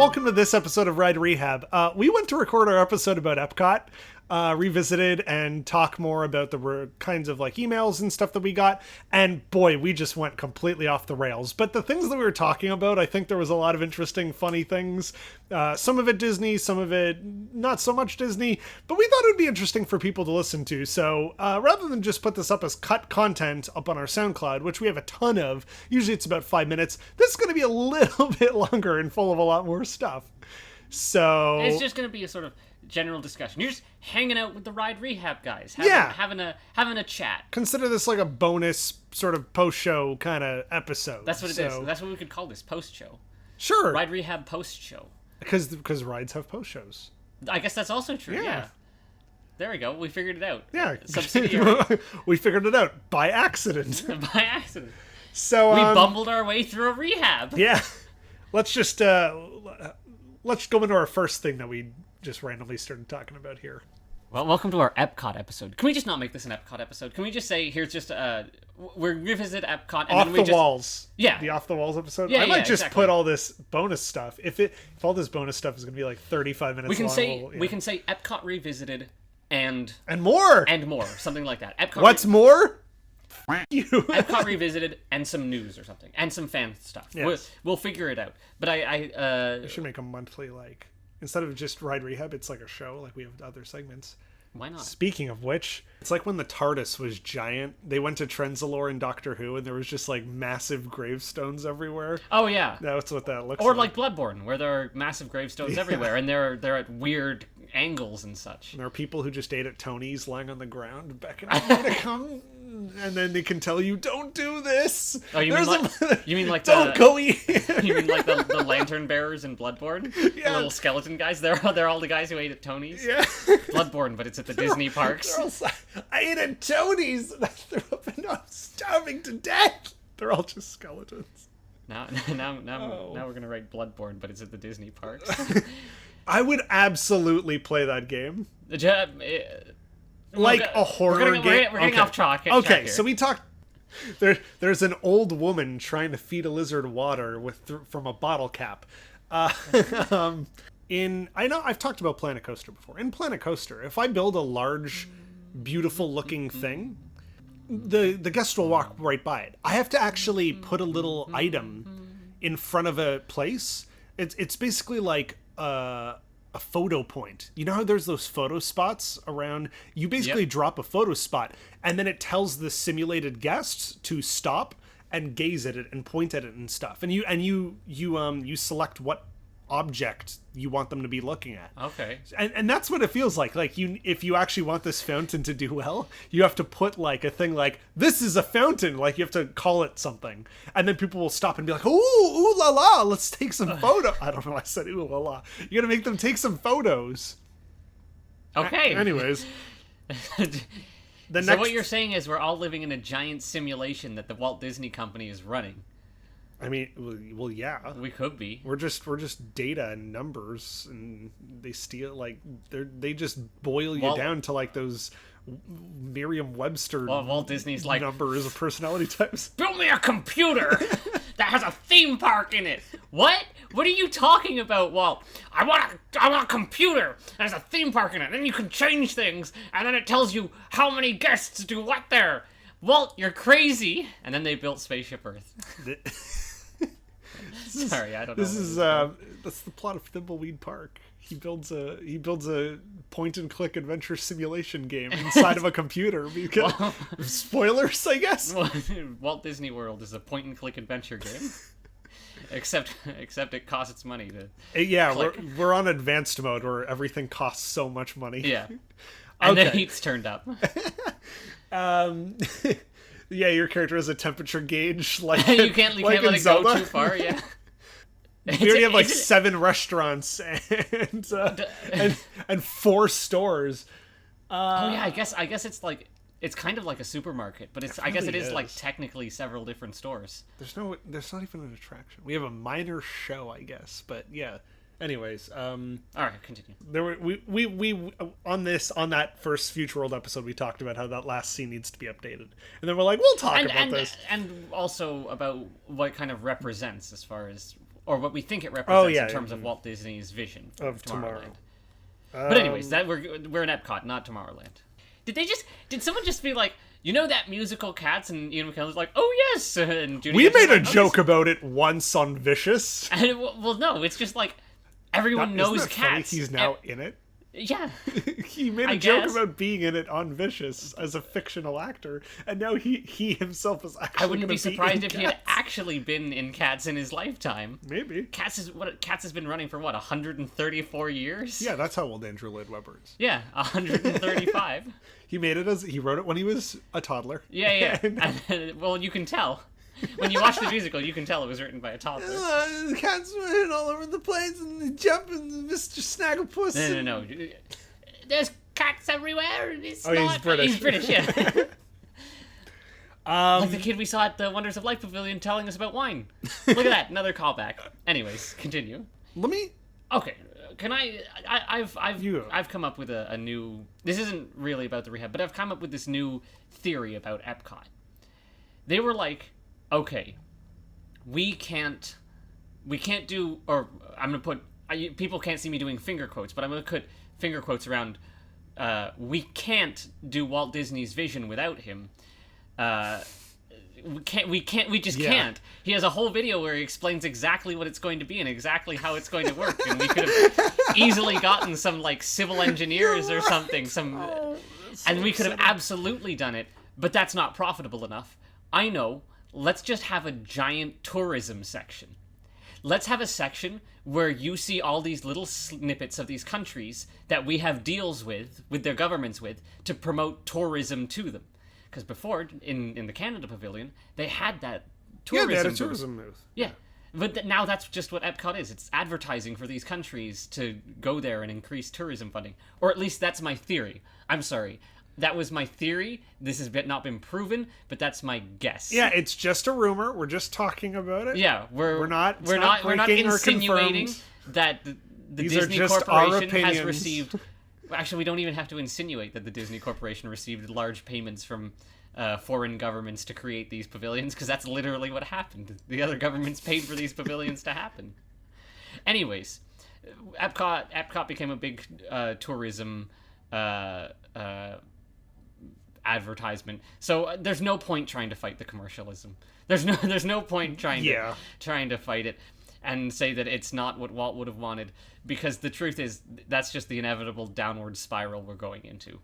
welcome to this episode of Ride Rehab. We went to record our episode about Epcot Revisited and talk more about the kinds of like emails and stuff that we got. And boy, we just went completely off the rails. But the things that we were talking about, I think there was a lot of interesting, funny things. Some of it Disney, some of it not so much Disney. But we thought it would be interesting for people to listen to. So rather than just put this up as cut content up on our SoundCloud, which we have a ton of, usually it's about 5 minutes, this is going to be a little bit longer and full of a lot more stuff. So it's just going to be a sort of general discussion. You're just hanging out with the Ride Rehab guys, having a chat. Consider this like a bonus sort of post-show kind of episode. That's what it is. That's what we could call this, post-show. Sure. Ride Rehab post-show. Because rides have post-shows. I guess that's also true, yeah. There we go. We figured it out. Yeah. Subsidiary. We figured it out by accident. By accident. So we bumbled our way through a rehab. Yeah. Let's just let's go into our first thing that we just randomly started talking about here. Well, welcome to our Epcot episode. Can we just not make this an Epcot episode? Can we just say, here's just we revisit Epcot and off then we the walls. Yeah. The off the walls episode. Yeah, I might just exactly. put all this bonus stuff. If all this bonus stuff is going to be like 35 minutes long. We can say Epcot Revisited and more. Something like that. Epcot What's more? You. Epcot Revisited and some news or something and some fan stuff. Yes. We'll figure it out. But I should make a monthly, like, instead of just Ride Rehab, it's like a show, like we have other segments. Why not? Speaking of which, it's like when the TARDIS was giant. They went to Trenzalore in Doctor Who, and there was just like massive gravestones everywhere. Oh yeah, that's what that looks like. Or like Bloodborne, where there are massive gravestones everywhere, and they're at weird angles and such. And there are people who just ate at Tony's, lying on the ground, beckoning you to come, and then they can tell you, "Don't do this." Oh, you mean like don't go eat. You mean like the lantern bearers in Bloodborne? Yeah. The little skeleton guys. They're all the guys who ate at Tony's. Yeah. Bloodborne, but it's at the Disney parks. I ate at Tony's, and I threw up, and I'm starving to death. They're all just skeletons. Now we're gonna write Bloodborne, but it's at the Disney parks. I would absolutely play that game. Like a horror game. We're getting off track. Okay, so we talked. There's an old woman trying to feed a lizard water from a bottle cap. I know I've talked about Planet Coaster before. In Planet Coaster, if I build a large, beautiful looking thing, the guest will walk right by it. I have to actually put a little item in front of a place. It's basically like a photo point. You know how there's those photo spots around? You basically drop a photo spot, and then it tells the simulated guests to stop and gaze at it and point at it and stuff. And you select what object you want them to be looking at. Okay. And that's what it feels like. Like if you actually want this fountain to do well, you have to put like a thing like, this is a fountain. Like you have to call it something. And then people will stop and be like, ooh la la, let's take some photos. I don't know why I said ooh la la. You gotta make them take some photos. Okay. Anyways. So what you're saying is we're all living in a giant simulation that the Walt Disney Company is running. I mean, well, yeah. We could be. We're just data and numbers, and they steal, like, they just boil you down to, like, those Merriam-Webster Walt Disney's like, numbers of personality types. Build me a computer that has a theme park in it. What? What are you talking about, Walt? I want a computer that has a theme park in it. Then you can change things, and then it tells you how many guests do what there. Walt, you're crazy. And then they built Spaceship Earth. Sorry, I don't know. This is that's the plot of Thimbleweed Park. He builds a point and click adventure simulation game inside of a computer. Because, spoilers, I guess. Walt Disney World is a point and click adventure game. Except it costs money to. Yeah, click. we're on advanced mode where everything costs so much money. Yeah, and the heat's turned up. Yeah, your character has a temperature gauge. Like you can't let it Zelda. go too far. Yeah. We already have like 7 restaurants and 4 stores. Oh yeah, I guess it's like it's kind of like a supermarket, but I guess it is like technically several different stores. There's not even an attraction. We have a minor show, I guess, but yeah. Anyways, all right, continue. There were we on that first Future World episode, we talked about how that last scene needs to be updated, and then we're like, we'll talk about this, and also about what it kind of represents as far as or what we think it represents yeah, in terms of Walt Disney's vision for of Tomorrowland. tomorrow. But anyways, that we're in Epcot, not Tomorrowland. Did someone just be like, you know that musical Cats, and Ian McKellen's like, oh yes, and Judy We Dench's made a like, "Oh, joke about it once on Vicious. And well, no, it's just like everyone knows Isn't that funny? Cats. He's now in it. Yeah. He made a I joke guess. about being in it on Vicious as a fictional actor, and now he himself is actually. I wouldn't gonna be surprised in if he had Cats. actually been in Cats in his lifetime. Maybe. Cats has been running for what, 134 years? Yeah, that's how old Andrew Lloyd Webber is. Yeah, 135. He wrote it when he was a toddler. Yeah. And- And, well, you can tell. When you watch the musical, you can tell it was written by a toddler. The cat's running all over the place and they jump and Mr. Snagglepuss. No. There's cats everywhere, and it's Oh, he's not... British. He's British, yeah. Like the kid we saw at the Wonders of Life Pavilion telling us about wine. Look at that, another callback. Anyways, continue. Let me. Okay, can You. I've come up with a new... This isn't really about the rehab, but I've come up with this new theory about Epcot. They were like, okay, we can't do... Or I'm going to put... people can't see me doing finger quotes, but I'm going to put finger quotes around... we can't do Walt Disney's vision without him. We just Yeah. can't. He has a whole video where he explains exactly what it's going to be and exactly how it's going to work, and we could have easily gotten some like civil engineers or something, and we could have absolutely done it, but that's not profitable enough. I know. Let's just have a giant tourism section. Let's have a section where you see all these little snippets of these countries that we have deals with their governments with, to promote tourism to them. Because before, in the Canada Pavilion, they had that tourism Yeah, they had a booth. tourism booth. Yeah. But now that's just what Epcot is. It's advertising for these countries to go there and increase tourism funding. Or at least that's my theory. I'm sorry. That was my theory. This has not been proven, but that's my guess. Yeah, it's just a rumor. We're just talking about it. Yeah, we're not breaking or insinuating confirmed. that the These are Disney just our Corporation has opinions. received. Actually, we don't even have to insinuate that the Disney Corporation received large payments from foreign governments to create these pavilions, because that's literally what happened. The other governments paid for these pavilions to happen. Anyways, Epcot became a big tourism advertisement. So there's no point trying to fight the commercialism. There's no point trying to fight it and say that it's not what Walt would have wanted, because the truth is that's just the inevitable downward spiral we're going into.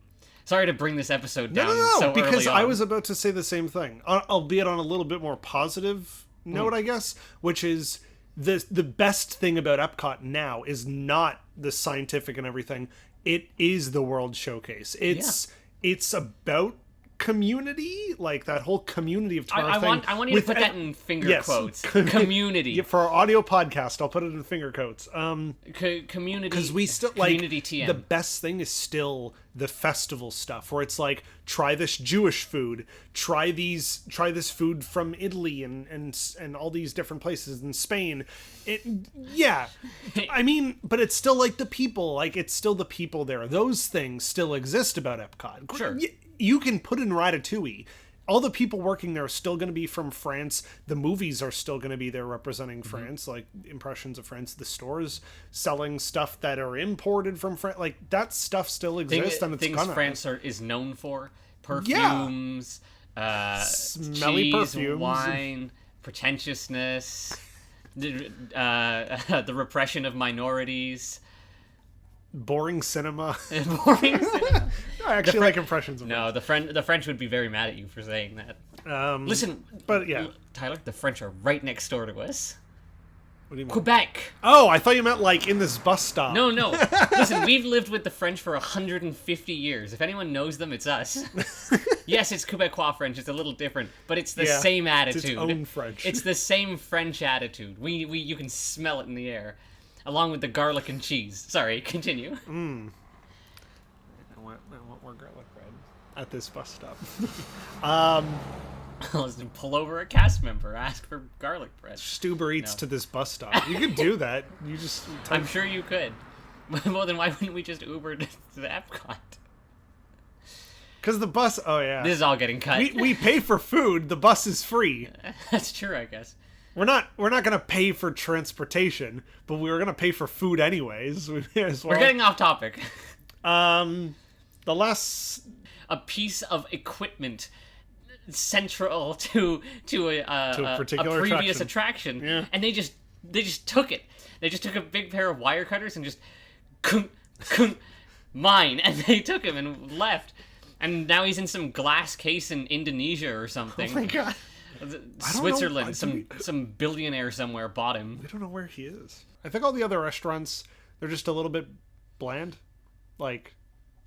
Sorry to bring this episode down so early because on. I was about to say the same thing, albeit on a little bit more positive note, I guess, which is the best thing about Epcot now is not the scientific and everything. It is the World Showcase. It's about community, like that whole community of Tomorrow thing. I want you to put that in finger quotes. Community. Yeah, for our audio podcast, I'll put it in finger quotes. Community. Because we still like community TM. the best thing is still the festival stuff, where it's like, try this Jewish food, try this food from Italy and all these different places in Spain. I mean, but it's still like the people, like it's still the people there. Those things still exist about Epcot. Sure. You can put in Ratatouille. All the people working there are still going to be from France. The movies are still going to be there representing France, like Impressions of France. The stores selling stuff that are imported from France. Like, that stuff still exists, and it's things gonna. France is known for. Perfumes, Smelly cheese, perfumes. wine, pretentiousness, the repression of minorities. Boring cinema. Boring cinema. I actually like Impressions of No, the French would be very mad at you for saying that. Listen, but yeah. Tyler, the French are right next door to us. What do you mean? Quebec. Oh, I thought you meant like in this bus stop. No. Listen, we've lived with the French for 150 years. If anyone knows them, it's us. Yes, it's Quebecois French. It's a little different, but it's the same attitude. It's its own French. It's the same French attitude. You can smell it in the air, along with the garlic and cheese. Sorry, continue. I want more garlic bread at this bus stop. Let's pull over a cast member, ask for garlic bread. Uber Eats to this bus stop. You could do that. You just. I'm sure you could. Well, then why wouldn't we just Uber to the Epcot? Because the bus. Oh yeah. This is all getting cut. We pay for food. The bus is free. That's true, I guess. we're not gonna pay for transportation, but we were gonna pay for food anyways. We may as well. We're getting off topic. The last A piece of equipment central to a particular previous attraction, Yeah. and they just took it. They just took a big pair of wire cutters and just kunk, mine, and they took him and left. And now he's in some glass case in Indonesia or something. Oh my god. Switzerland, some billionaire somewhere bought him. We don't know where he is. I think all the other restaurants, they're just a little bit bland. Like,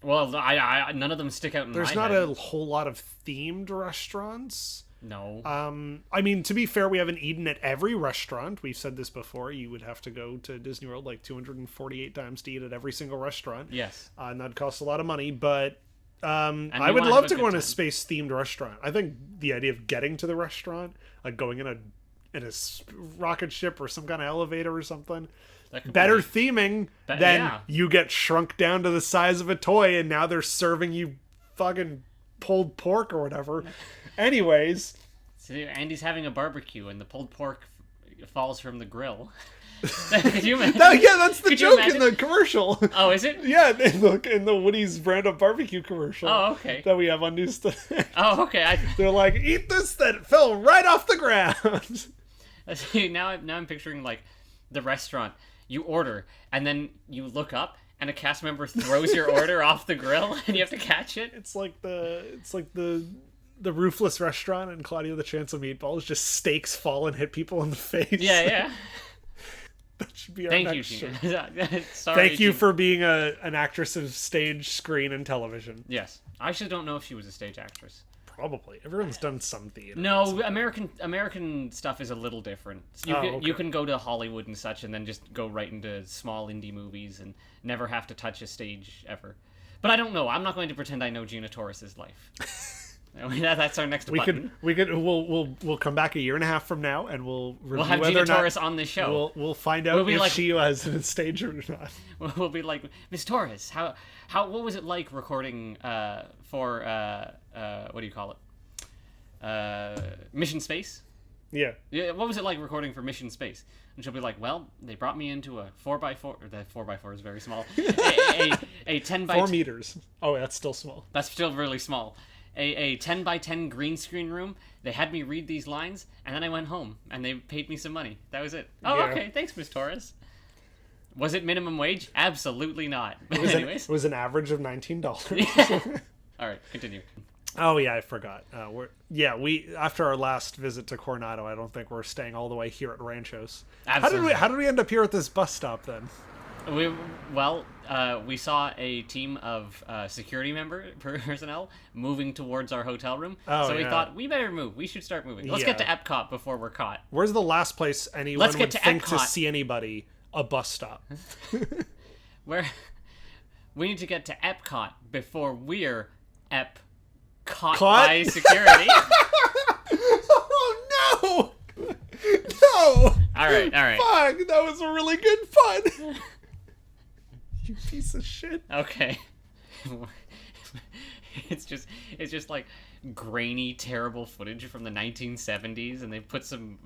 Well, I none of them stick out in there's my not head. a whole lot of themed restaurants. No. I mean, to be fair, we haven't eaten at every restaurant. We've said this before. You would have to go to Disney World like 248 times to eat at every single restaurant. Yes. And that'd cost a lot of money, but I you would wanna love have to a go good in a time. space-themed restaurant. I think the idea of getting to the restaurant, like going in a rocket ship or some kind of elevator or something, That could better be- theming than yeah. you get shrunk down to the size of a toy and now they're serving you fucking pulled pork or whatever. Anyways, See, Andy's having a barbecue and the pulled pork falls from the grill. Could you imagine? that's the Could you joke in imagine? the commercial. Oh, is it? Yeah, in the Woody's brand of barbecue commercial. Oh, okay. That we have on News Today. Oh, okay. They're like, eat this that fell right off the ground. See, now I'm picturing like the restaurant. You order and then you look up and a cast member throws your order off the grill and you have to catch it. It's like the roofless restaurant in Claudia the Chance of Meatballs. Just steaks fall and hit people in the face. Yeah. That should be our Thank you, next show. Gina. Sorry. Thank you Gina. for being an actress of stage, screen, and television. Yes, I actually don't know if she was a stage actress. Probably. Everyone's done some theater. No, American stuff is a little different. You Oh, can, okay. you can go to Hollywood and such, and then just go right into small indie movies and never have to touch a stage ever. But I don't know. I'm not going to pretend I know Gina Torres's life. I mean, that's our next button. We'll come back a year and a half from now and we'll review We'll have whether Gina or not Torres on the show. we'll find out We'll be if like- she has a stage or not. We'll be like, Miss Torres, how what was it like recording for what do you call it? Mission Space? Yeah. Yeah, what was it like recording for Mission Space? And she'll be like, well, they brought me into a 4x4, or the 4x4 is very small, a 10 by 4 meters. Oh, that's still small. that's still really small, a 10 by 10 green screen room. They had me read these lines, and then I went home, and they paid me some money. That was it. Oh, Yeah. okay, thanks, Miss Torres. Was it minimum wage? Absolutely not. It was, Anyways, it was an average of $19. all right, continue. Oh yeah, I forgot. We after our last visit to Coronado, I don't think we're staying all the way here at Ranchos. Absolutely. How did we end up here at this bus stop then? We saw a team of security personnel moving towards our hotel room. Oh, So we yeah. thought, we better move. We should start moving. Let's get to Yeah. Epcot before we're caught. Where's the last place anyone Let's would get to think to Epcot. see anybody? A bus stop. Where we need to get to Epcot before we're caught by security. Oh no! No! All right. Fuck! That was a really good fun. You piece of shit. Okay. It's just like grainy, terrible footage from the 1970s, and they put some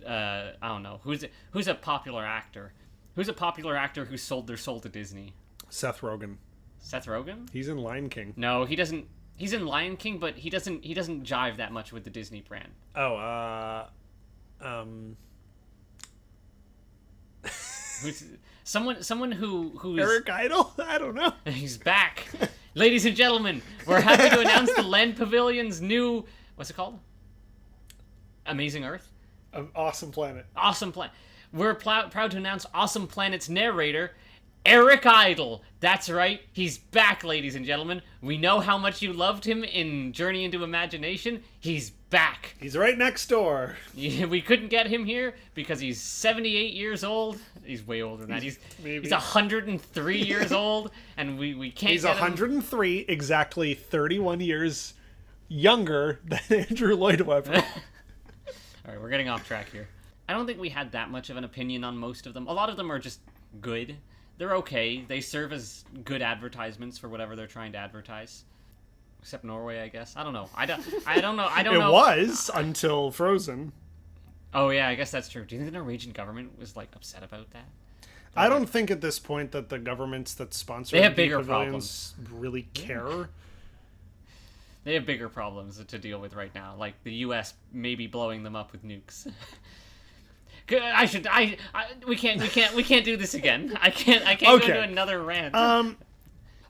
I don't know who's a popular actor. Who's a popular actor who sold their soul to Disney? Seth Rogen. Seth Rogen? He's in Lion King. No, he doesn't. He's in Lion King, but he doesn't jive that much with the Disney brand. Oh, Someone who's Eric Idle? I don't know. He's back. Ladies and gentlemen, we're happy to announce the Land Pavilion's new, what's it called? Amazing Earth? Awesome Planet. Awesome Planet. We're proud to announce Awesome Planet's narrator, Eric Idle. That's right, he's back, ladies and gentlemen. We know how much you loved him in Journey into Imagination. He's back. He's right next door. We couldn't get him here because he's 78 years old. He's way older than that. He's Maybe. 103 years old, and we can't He's get him. 103, exactly 31 years younger than Andrew Lloyd Webber. All right, we're getting off track here. I don't think we had that much of an opinion on most of them. A lot of them are just good. They're okay. They serve as good advertisements for whatever they're trying to advertise. Except Norway, I guess. I don't know. I don't know. It was until Frozen. Oh yeah, I guess that's true. Do you think the Norwegian government was like upset about that? I don't think at this point that the governments that sponsor They have the bigger pavilions really care. They have bigger problems to deal with right now, like the U.S. maybe blowing them up with nukes. We can't do this again. I can't go into another rant.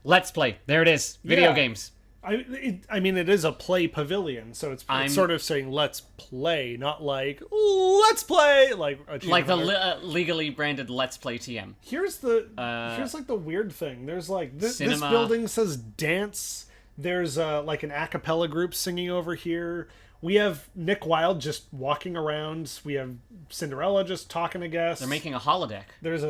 Let's play. There it is. Video games. I mean, it is a play pavilion, so it's sort of saying "let's play," not like "let's play," like the legally branded "Let's Play TM." Here's like the weird thing. There's like this building says dance. There's like an a cappella group singing over here. We have Nick Wilde just walking around. We have Cinderella just talking to guests. They're making a holodeck. There's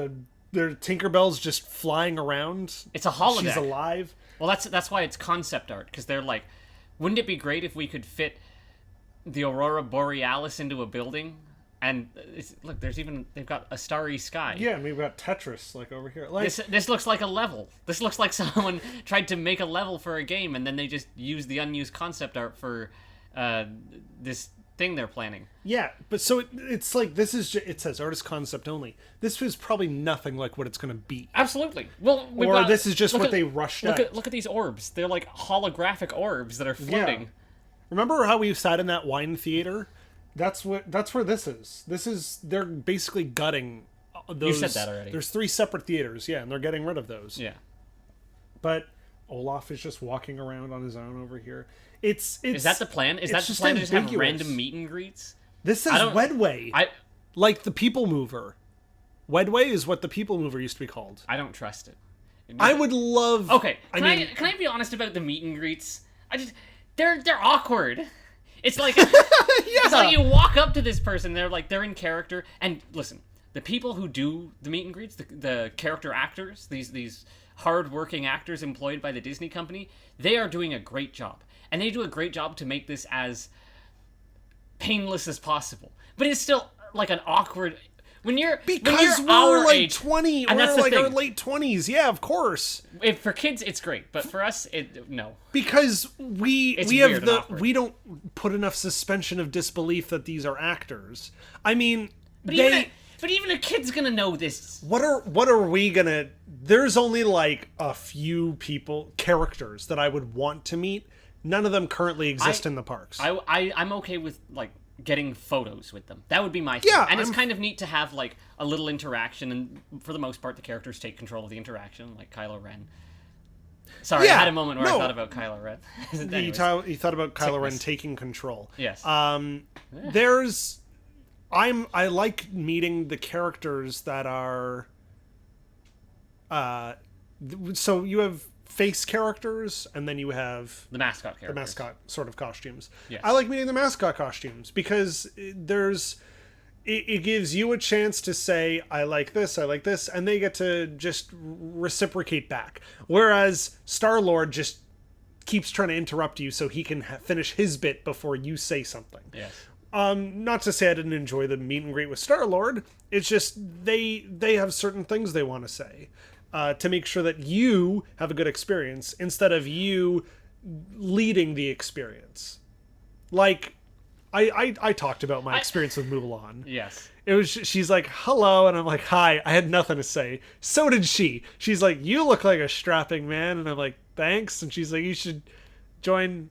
Tinkerbell's just flying around. It's a holodeck. She's alive. Well, that's why it's concept art, because they're like, wouldn't it be great if we could fit the Aurora Borealis into a building? And look, they've got a starry sky. Yeah, and we've got Tetris like over here. Like this looks like a level. This looks like someone tried to make a level for a game, and then they just used the unused concept art for this thing they're planning. Yeah, but so it's like it says artist concept only. This was probably nothing like what it's going to be. Absolutely. Well, this is just what they rushed out. Look at these orbs. They're like holographic orbs that are floating. Yeah. Remember how we sat in that wine theater? That's where this is. They're basically gutting those. You said that already. There's 3 separate theaters, yeah, and they're getting rid of those. Yeah. But Olaf is just walking around on his own over here. Is that the plan? Is that the plan to just have random meet and greets? This says Wedway. Like the People Mover. Wedway is what the People Mover used to be called. I don't trust it. I would love. Okay, can I be honest about the meet and greets? They're awkward. It's like it's like you walk up to this person, they're in character, and listen, the people who do the meet and greets, the character actors, these hard-working actors employed by the Disney company, they are doing a great job. And they do a great job to make this as painless as possible. But it's still like an awkward because we're like age, 20 or like our late 20s. Yeah, of course. For kids it's great, but for us no. Because we don't put enough suspension of disbelief that these are actors. I mean, but even a kid's gonna know this. What are we gonna? There's only like a few characters that I would want to meet. None of them currently exist in the parks. I'm okay with like getting photos with them. That would be my thing. Yeah, and it's kind of neat to have like a little interaction, and for the most part the characters take control of the interaction, like Kylo Ren. Sorry, I had a moment where I thought about Kylo Ren. You thought about Kylo Ren taking control. Yes. I like meeting the characters that are so you have face characters, and then you have the mascot characters. The mascot sort of costumes. Yes. I like meeting the mascot costumes because it gives you a chance to say, I like this, and they get to just reciprocate back. Whereas Star-Lord just keeps trying to interrupt you so he can finish his bit before you say something. Yes. Not to say I didn't enjoy the meet and greet with Star-Lord. It's just they have certain things they want to say. To make sure that you have a good experience instead of you leading the experience. Like, I talked about my experience with Mulan. Yes. She's like, hello, and I'm like, hi. I had nothing to say. So did she. She's like, you look like a strapping man, and I'm like, thanks. And she's like, you should join,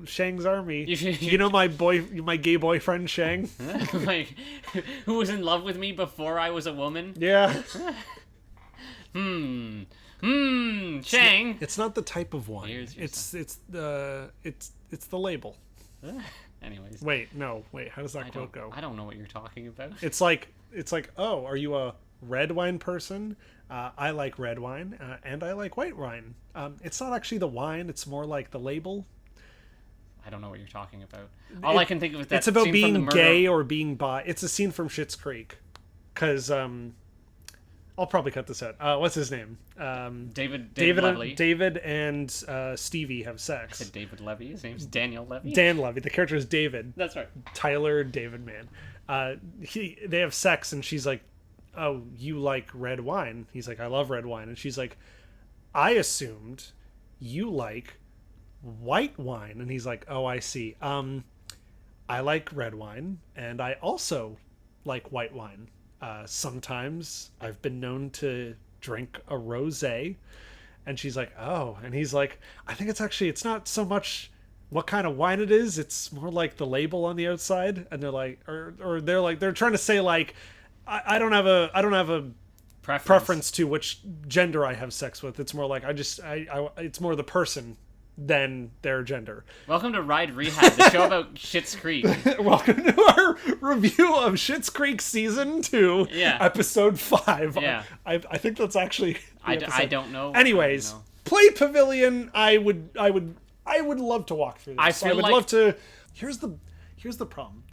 Shang's army. You know my gay boyfriend, Shang? Like, who was in love with me before I was a woman? Yeah. Shang. It's not the type of wine. It's the label. Anyways. Wait, how does that quote go? I don't know what you're talking about. It's like, oh, are you a red wine person? I like red wine, and I like white wine. It's not actually the wine, it's more like the label. I don't know what you're talking about. All I can think of is that it's about being gay or being bi. It's a scene from Schitt's Creek. Because, I'll probably cut this out. What's his name? David Levy. David and Stevie have sex. I said David Levy. His name's Daniel Levy. Dan Levy. The character is David. That's right. Tyler David Man. They have sex, and she's like, "Oh, you like red wine?" He's like, "I love red wine," and she's like, "I assumed you like white wine," and he's like, "Oh, I see. I like red wine, and I also like white wine. Sometimes I've been known to drink a rosé. And she's like, oh. And he's like, I think it's not so much what kind of wine it is. It's more like the label on the outside. And they're like, or they're trying to say like, I don't have a preference to which gender I have sex with. It's more like it's more the person than their gender. Welcome to Ride Rehab, the show about Schitt's Creek. Welcome to our review of Schitt's Creek season 2, episode 5. Yeah, I think that's actually. I don't know. Anyways, I don't know. Play Pavilion. I would love to walk through this. I would love to. Here's the problem.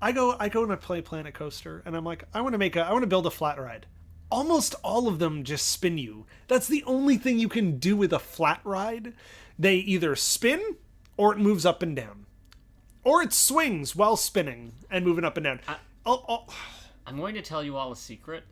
I go on a Play Planet coaster, and I'm like, I want to build a flat ride. Almost all of them just spin you. That's the only thing you can do with a flat ride. They either spin, or it moves up and down, or it swings while spinning and moving up and down. I'm going to tell you all a secret.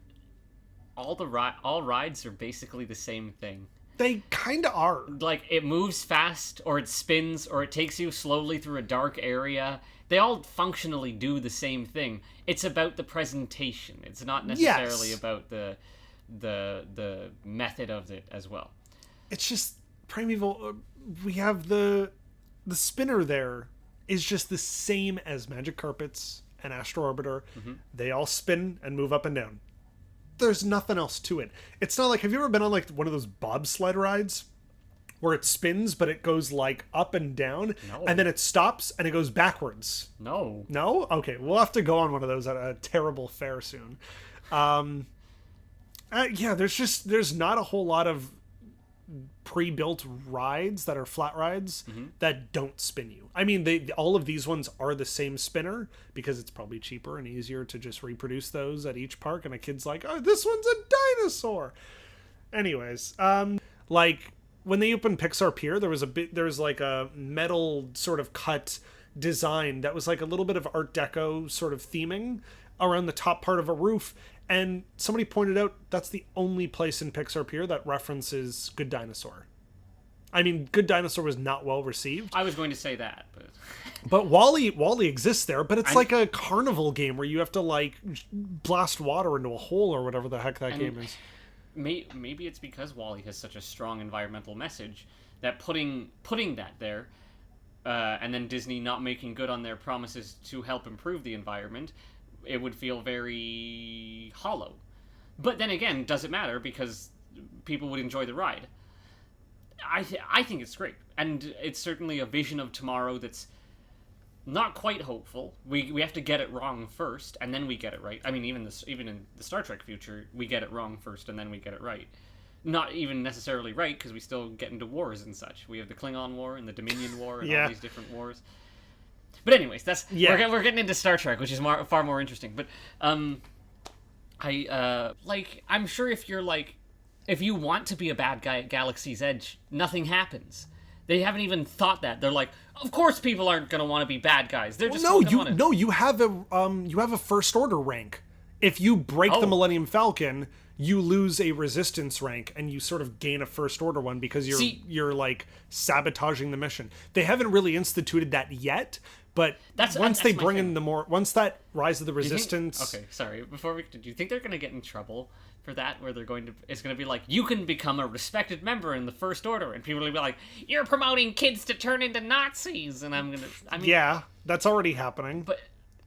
All rides are basically the same thing. They kind of are. Like, it moves fast, or it spins, or it takes you slowly through a dark area. They all functionally do the same thing. It's about the presentation. It's not necessarily about the method of it as well. It's just Primeval. We have the spinner there is just the same as Magic Carpets and Astro Orbiter. Mm-hmm. They all spin and move up and down. There's nothing else to it. It's not like, have you ever been on like one of those bobsled rides where it spins but it goes like up and down? No. And then it stops and it goes backwards? No. Okay, we'll have to go on one of those at a terrible fair soon. There's not a whole lot of pre-built rides that are flat rides that don't spin you. I mean, all of these ones are the same spinner because it's probably cheaper and easier to just reproduce those at each park, and a kid's like, oh, this one's a dinosaur. Anyways, like when they opened Pixar Pier, there was like a metal sort of cut design that was like a little bit of Art Deco sort of theming around the top part of a roof. And somebody pointed out that's the only place in Pixar Pier that references Good Dinosaur. I mean, Good Dinosaur was not well received. I was going to say that, but WALL-E exists there, but it's like a carnival game where you have to like blast water into a hole or whatever the heck that game is. Maybe it's because WALL-E has such a strong environmental message that putting that there, and then Disney not making good on their promises to help improve the environment, it would feel very hollow. But then again, does it matter because people would enjoy the ride? I think it's great, and it's certainly a vision of tomorrow that's not quite hopeful. We have to get it wrong first, and then we get it right. I mean, even in the Star Trek future, we get it wrong first, and then we get it right. Not even necessarily right, because we still get into wars and such. We have the Klingon War and the Dominion War and all these different wars. But anyways, we're getting into Star Trek, which is far more interesting. But I'm sure if you want to be a bad guy at Galaxy's Edge, nothing happens. They haven't even thought that. They're like, of course people aren't going to want to be bad guys. They're just you have a first order rank. If you break the Millennium Falcon, you lose a resistance rank, and you sort of gain a first order one because you're like sabotaging the mission. They haven't really instituted that yet, but once that Rise of the Resistance. Okay, sorry. Do you think they're going to get in trouble for that? Where it's going to be like, you can become a respected member in the First Order, and people will be like, you're promoting kids to turn into Nazis, and yeah, that's already happening. But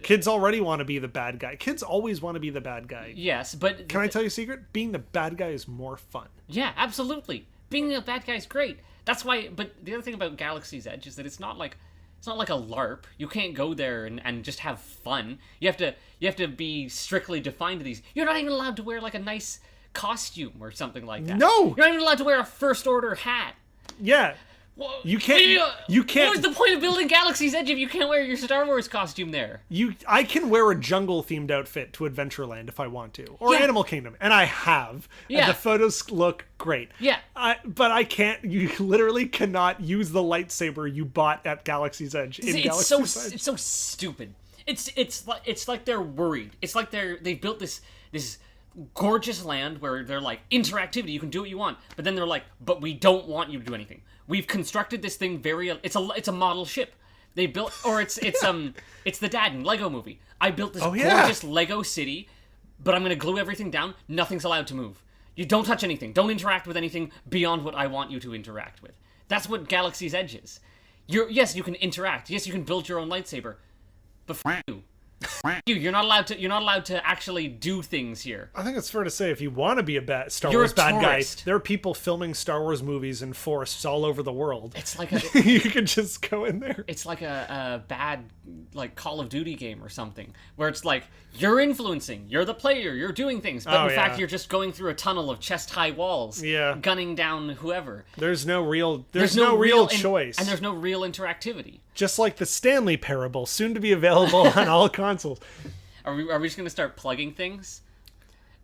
kids already want to be the bad guy. Kids always want to be the bad guy. Yes, but can I tell you a secret? Being the bad guy is more fun. Yeah, absolutely. Being the bad guy is great. That's why. But the other thing about Galaxy's Edge is that it's not like a LARP. You can't go there and just have fun. You have to be strictly defined to these. You're not even allowed to wear like a nice costume or something like that. No, you're not even allowed to wear a First Order hat. Yeah. Well, you can't. What is the point of building Galaxy's Edge if you can't wear your Star Wars costume there? I can wear a jungle-themed outfit to Adventureland if I want to, or Animal Kingdom, and I have. Yeah. And the photos look great. Yeah. But I can't. You literally cannot use the lightsaber you bought at Galaxy's Edge It's so stupid. It's like they're worried. It's like they've built this gorgeous land where they're like, interactivity, you can do what you want, but then they're like, but we don't want you to do anything. We've constructed this thing it's a model ship. They built, or it's the dad in Lego Movie. I built this yeah. gorgeous Lego city, but I'm gonna glue everything down. Nothing's allowed to move. You don't touch anything. Don't interact with anything beyond what I want you to interact with. That's what Galaxy's Edge is. Yes, you can interact. Yes, you can build your own lightsaber, but you. You're not allowed to actually do things here. I think it's fair to say if you want to be a Star Wars bad guy, tourist. there are people filming Star Wars movies in forests all over the world. It's like you can just go in there. It's like a bad like Call of Duty game or something where it's like you're influencing, you're the player, you're doing things, but in fact you're just going through a tunnel of chest-high walls, gunning down whoever. There's no real choice, and there's no real interactivity. Just like the Stanley Parable, soon to be available on all consoles. Are we just gonna start plugging things?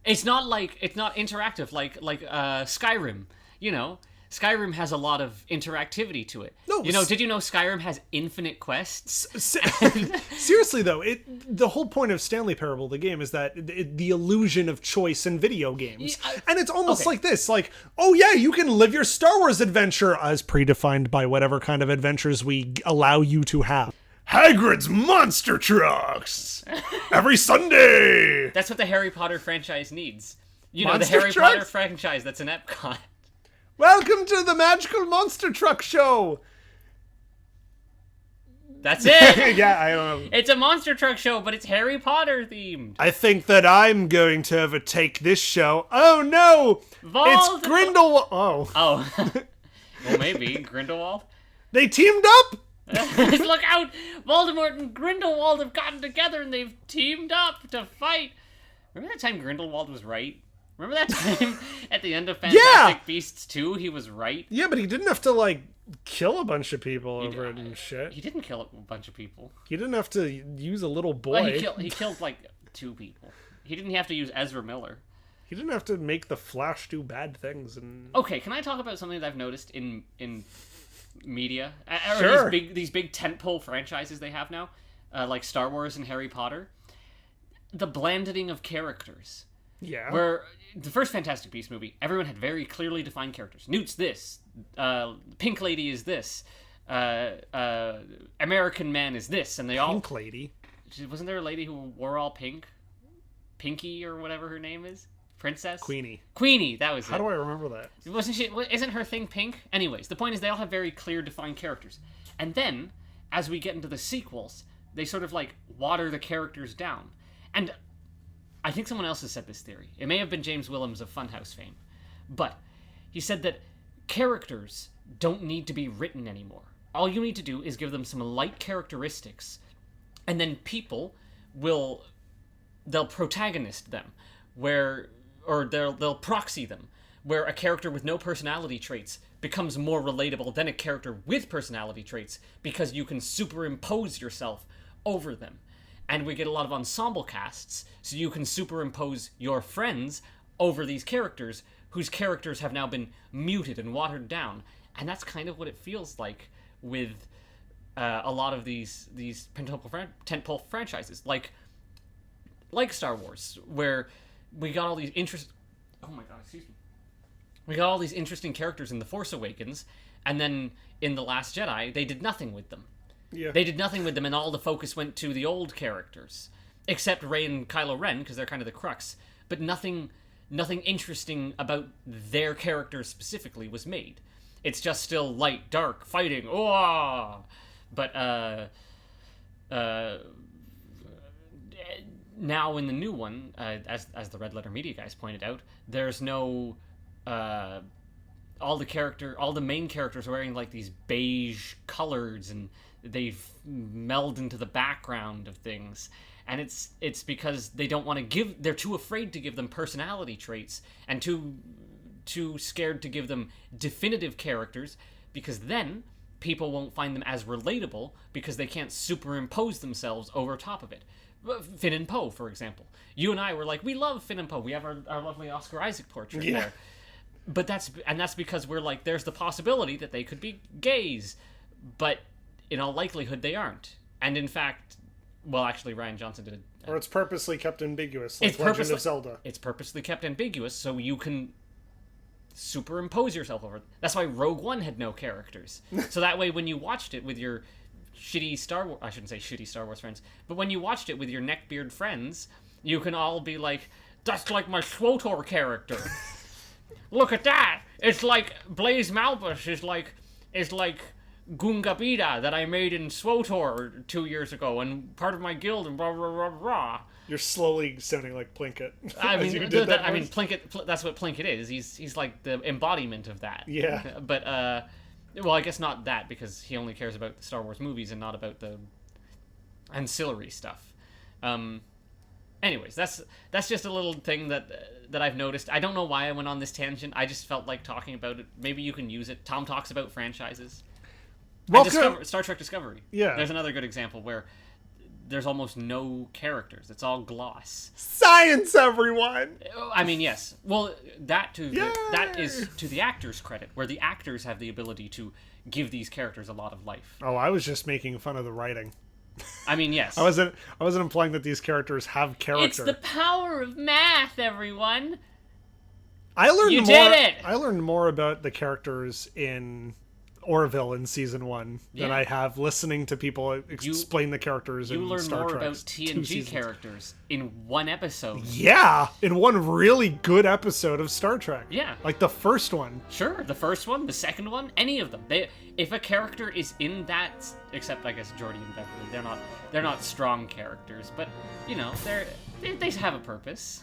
It's not interactive like Skyrim. You know, Skyrim has a lot of interactivity to it. No, did you know Skyrim has infinite quests? Seriously though, the whole point of Stanley Parable, the game, is that the illusion of choice in video games, and it's almost like this: like, oh yeah, you can live your Star Wars adventure as predefined by whatever kind of adventures we allow you to have. Hagrid's Monster Trucks every Sunday. That's what the Harry Potter franchise needs. You know, Monster the Harry trucks? Potter franchise that's in Epcot. Welcome to the Magical Monster Truck Show. That's it. Yeah, I don't know. It's a monster truck show, but it's Harry Potter themed. I think that I'm going to overtake this show. Oh no! It's Grindelwald. Oh. Oh. Well, maybe Grindelwald. They teamed up. Look out! Voldemort and Grindelwald have gotten together and they've teamed up to fight. Remember that time Grindelwald was right? Remember that time at the end of Fantastic Beasts 2 he was right? Yeah, but he didn't have to, like, kill a bunch of people over it and shit. He didn't kill a bunch of people. He didn't have to use a little boy. Well, he killed, like, 2 people. He didn't have to use Ezra Miller. He didn't have to make the Flash do bad things. And okay, can I talk about something that I've noticed in media? Sure. These big tentpole franchises they have now, like Star Wars and Harry Potter. The blanding of characters. Yeah. Where the first Fantastic Beasts movie, everyone had very clearly defined characters. Newt's this. Pink Lady is this. American Man is this. And they all... Pink Lady? Wasn't there a lady who wore all pink? Pinky or whatever her name is? Princess? Queenie, that was it. How do I remember that? Isn't her thing pink? Anyways, the point is they all have very clear defined characters. And then, as we get into the sequels, they sort of like water the characters down. And I think someone else has said this theory. It may have been James Willems of Funhouse fame. But he said that characters don't need to be written anymore. All you need to do is give them some light characteristics, and then people they'll protagonist them, they'll proxy them, where a character with no personality traits becomes more relatable than a character with personality traits because you can superimpose yourself over them. And we get a lot of ensemble casts, so you can superimpose your friends over these characters whose characters have now been muted and watered down. And that's kind of what it feels like with a lot of these tentpole franchises, like Star Wars, where we got all these we got all these interesting characters in The Force Awakens, and then in The Last Jedi, they did nothing with them. Yeah. They did nothing with them, and all the focus went to the old characters, except Rey and Kylo Ren, because they're kind of the crux. But nothing interesting about their characters specifically was made. It's just still light, dark, fighting. Oh, but now in the new one, as the Red Letter Media guys pointed out, there's no all the main characters are wearing like these beige colors, and they've melded into the background of things. And it's because they don't want to they're too afraid to give them personality traits, and too scared to give them definitive characters, because then people won't find them as relatable because they can't superimpose themselves over top of it. Finn and Poe, for example. You and I were like, we love Finn and Poe. We have our lovely Oscar Isaac portrait there. But that's because we're like, there's the possibility that they could be gays, but in all likelihood they aren't. And in fact, well, actually, Rian Johnson did it. Or it's purposely kept ambiguous, like Legend of Zelda. It's purposely kept ambiguous so you can superimpose yourself over it. That's why Rogue One had no characters. So that way, when you watched it with your shitty Star Wars... I shouldn't say shitty Star Wars friends, but when you watched it with your neckbeard friends, you can all be like, that's like my SWTOR character. Look at that! It's like Blaze Malbus is like Gunga Bida that I made in SWTOR 2 years ago, and part of my guild, and blah blah blah blah. You're slowly sounding like Plinkett. I mean, I mean, Plinkett. That's what Plinkett is. He's like the embodiment of that. Yeah. But well, I guess not that, because he only cares about the Star Wars movies and not about the ancillary stuff. Anyways, that's just a little thing that I've noticed. I don't know why I went on this tangent. I just felt like talking about it. Maybe you can use it. Tom talks about franchises. Star Trek Discovery. Yeah. There's another good example where there's almost no characters. It's all gloss. Science, everyone! I mean, yes. Well, that is to the actors' credit, where the actors have the ability to give these characters a lot of life. Oh, I was just making fun of the writing. I mean, yes. I wasn't implying that these characters have character. It's the power of math, everyone. I learned You more. did it! I learned more about the characters in Orville in season 1 than I have listening to people explain the characters in You Star learn more Trek. about TNG characters in one episode. Yeah, in one really good episode of Star Trek. Yeah. Like the first one. Sure, the first one, the second one, any of them. If a character is in that, except I guess Geordi and Beverly, they're not strong characters, but you know, they have a purpose.